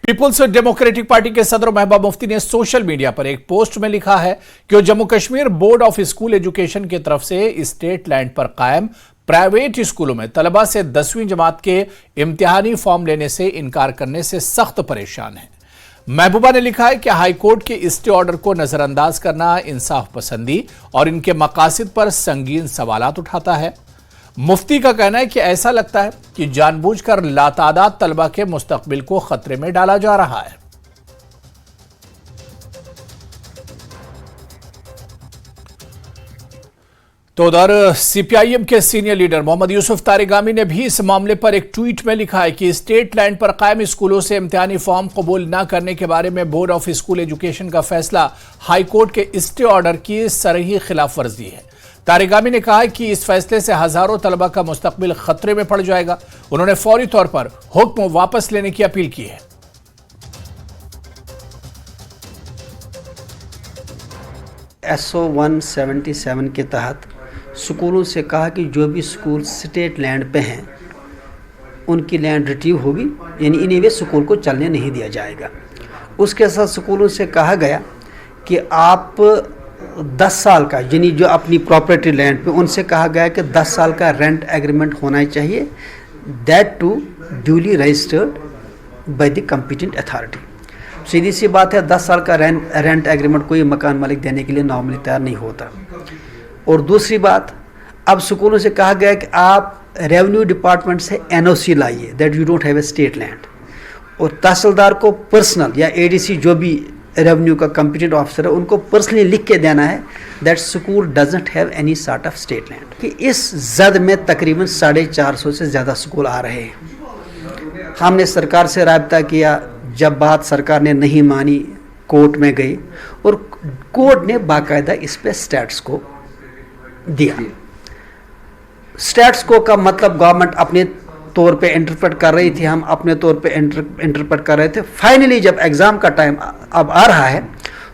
People's democratic party के सदर महबूबा मुफ्ती ने सोशल मीडिया पर एक पोस्ट में लिखा है कि वो Jammu Kashmir board of school education की तरफ से स्टेट लैंड पर कायम प्राइवेट स्कूलों में तलबा से 10वीं जमात के इम्तिहानी फॉर्म लेने से इनकार करने से सख्त परेशान है। महबूबा ने लिखा है कि हाई कोर्ट के स्टे ऑर्डर को नजरअंदाज करना इंसाफ पसंदी और इनके मकासद पर संगीन सवालात उठाता है। मुफ्ती का कहना है कि ऐसा लगता है कि जानबूझकर लातादाद तलबा के मुस्तकबिल को खतरे में डाला जा रहा है। तो उधर सीपीआईएम के सीनियर लीडर मोहम्मद यूसुफ तारिगामी ने भी इस मामले पर एक ट्वीट में लिखा है कि स्टेट लैंड पर कायम स्कूलों से इम्तिहानी फॉर्म कबूल न करने के बारे में बोर्ड ऑफ स्कूल एजुकेशन का फैसला हाई कोर्ट के स्टे ऑर्डर की सरही खिलाफ वर्जी है। तारिगामी ने कहा कि इस फैसले से हजारों तलबा का मुस्तकबिल खतरे में पड़ जाएगा। उन्होंने फौरी तौर पर हुक्म वापस लेने की अपील की है। SO 177 के तहत स्कूलों से कहा कि जो भी स्कूल स्टेट लैंड पे हैं उनकी लैंड रिट्रीव होगी, यानी इन्हें वे स्कूल को चलने नहीं दिया जाएगा। उसके साथ स्कूलों से कहा गया कि आप 10 साल का, यानी जो अपनी प्रॉपर्टी लैंड पे, उनसे कहा गया कि 10 साल का रेंट एग्रीमेंट होना चाहिए, that to duly registered by the competent authority. सीधी सी बात है, 10 साल का रेंट एग्रीमेंट कोई मकान मालिक देने के लिए नॉर्मली तैयार नहीं होता। और दूसरी बात, अब स्कूलों से कहा गया कि आप रेवेन्यू डिपार्टमेंट से NOC लाइए, that you don't have a state land, और तहसीलदार को पर्सनल या ADC जो भी रेवेन्यू का कॉम्पिटेंट ऑफिसर है उनको पर्सनली लिख के देना है that school doesn't have any sort of state land. कि इस जद में तकरीबन 450 से ज़्यादा स्कूल आ रहे हैं। हमने सरकार से राब्ता किया, जब बात सरकार ने नहीं मानी कोर्ट में गई और कोर्ट ने बाकायदा इस पे स्टेटस को दिया। स्टेटस को का मतलब गवर्नमेंट अपने तौर पे इंटरप्रेट कर रही थी, हम अपने तौर पे इंटरप्रेट कर रहे थे। फाइनली जब एग्ज़ाम का टाइम अब आ रहा है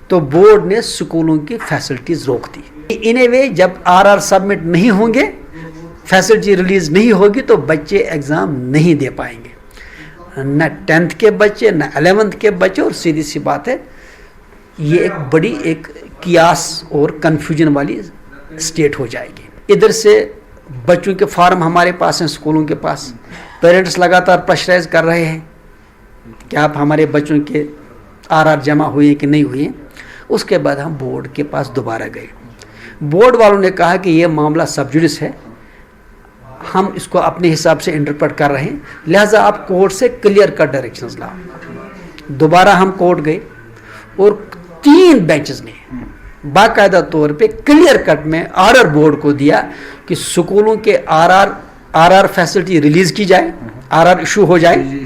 तो बोर्ड ने स्कूलों की फैसिलिटीज़ रोक दी। इन्हें वे जब RR सबमिट नहीं होंगे, फैसिलिटी रिलीज़ नहीं होगी तो बच्चे एग्ज़ाम नहीं दे पाएंगे, न 10th के बच्चे न 11th के बच्चे। और सीधी सी बात है, ये एक बड़ी एक कियास और कन्फ्यूजन वाली स्टेट हो जाएगी। इधर से बच्चों के फॉर्म हमारे पास हैं, स्कूलों के पास पेरेंट्स लगातार प्रेशराइज कर रहे हैं कि आप हमारे बच्चों के RR जमा हुए कि नहीं हुए। उसके बाद हम बोर्ड के पास दोबारा गए। बोर्ड वालों ने कहा कि ये मामला सब जुडिस है, हम इसको अपने हिसाब से इंटरप्रेट कर रहे हैं, लिहाजा आप कोर्ट से क्लियर कट डायरेक्शंस लाओ। दोबारा हम कोर्ट गए और 3 बेंचेस ने बाकायदा तौर पे क्लियर कट में ऑर्डर बोर्ड को दिया कि स्कूलों के RR फैसिलिटी रिलीज की जाए, RR इशू हो जाए,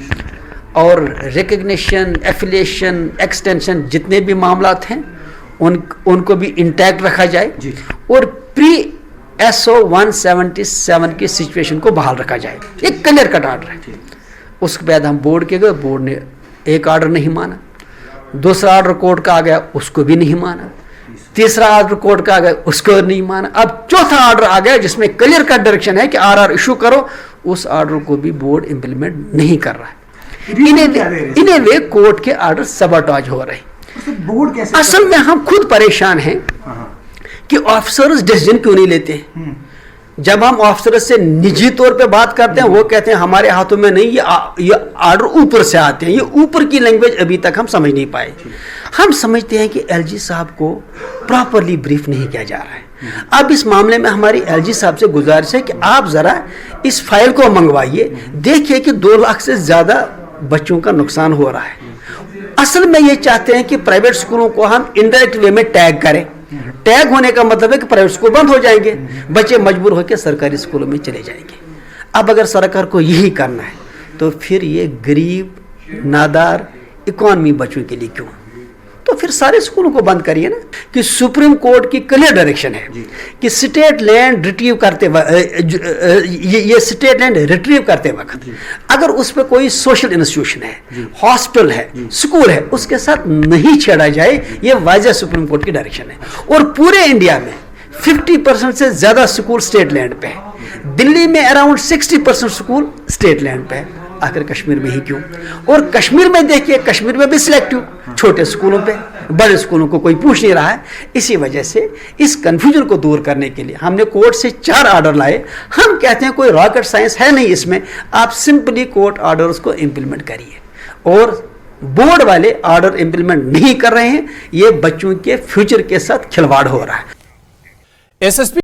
और रिकग्निशन, एफिलिएशन, एक्सटेंशन जितने भी मामलात हैं उनको भी इंटैक्ट रखा जाए और प्री SO 177 की सिचुएशन को बहाल रखा जाए। एक क्लियर कट ऑर्डर है। उसके बाद हम बोर्ड के गए, बोर्ड ने एक ऑर्डर नहीं माना, दूसरा ऑर्डर कोर्ट का आ गया, उसको भी नहीं माना, तीसरा ऑर्डर कोर्ट का आ गया, उसको नहीं माना। अब चौथा ऑर्डर आ गया जिसमें क्लियर कट डायरेक्शन है कि RR इशू करो, उस ऑर्डर को भी बोर्ड इंप्लीमेंट नहीं कर रहा है। इन्हें वे कोर्ट के ऑर्डर सबॉर्टाज हो रहे हैं। असल में हम खुद परेशान हैं कि ऑफिसर्स डिसीजन क्यों नहीं लेते हैं। जब हम ऑफिसर से निजी तौर पे बात करते हैं, वो कहते हैं हमारे हाथों में नहीं, ये ऑर्डर ऊपर से आते हैं। ये ऊपर की लैंग्वेज अभी तक हम समझ नहीं पाए। हम समझते हैं कि LG साहब को प्रॉपरली ब्रीफ नहीं किया जा रहा है। अब इस मामले में हमारी LG साहब से गुजारिश है कि आप ज़रा इस फाइल को मंगवाइए, देखिए कि 2 लाख से ज़्यादा बच्चों का नुकसान हो रहा है। असल में ये चाहते हैं कि प्राइवेट स्कूलों को हम इनडायरेक्ट वे में टैग करें। टैग होने का मतलब है कि प्राइवेट स्कूल बंद हो जाएंगे, बच्चे मजबूर होकर सरकारी स्कूलों में चले जाएंगे। अब अगर सरकार को यही करना है तो फिर ये गरीब नादार इकोनॉमी बच्चों के लिए क्यों? तो फिर सारे स्कूलों को बंद करिए ना। कि सुप्रीम कोर्ट की क्लियर डायरेक्शन है कि स्टेट लैंड रिट्रीव करते ये स्टेट लैंड रिट्रीव करते वक्त अगर उस पर कोई सोशल इंस्टीट्यूशन है, हॉस्पिटल है, स्कूल है, उसके साथ नहीं छेड़ा जाए, ये वाज़ेह सुप्रीम कोर्ट की डायरेक्शन है। और पूरे इंडिया में 50% से ज़्यादा स्कूल स्टेट लैंड पे है। दिल्ली में अराउंड 60% स्कूल स्टेट लैंड पे है। आखिर कश्मीर में ही क्यों? और कश्मीर में देखिए, कश्मीर में भी सिलेक्टिव, छोटे स्कूलों पे, बड़े स्कूलों को कोई पूछ नहीं रहा है। इसी वजह से इस कंफ्यूजन को दूर करने के लिए हमने कोर्ट से 4 आर्डर लाए। हम कहते हैं कोई रॉकेट साइंस है नहीं इसमें, आप सिंपली कोर्ट आर्डर्स को इम्प्लीमेंट करिए। और बोर्ड वाले आर्डर इम्प्लीमेंट नहीं कर रहे हैं, ये बच्चों के फ्यूचर के साथ खिलवाड़ हो रहा है। एसएसपी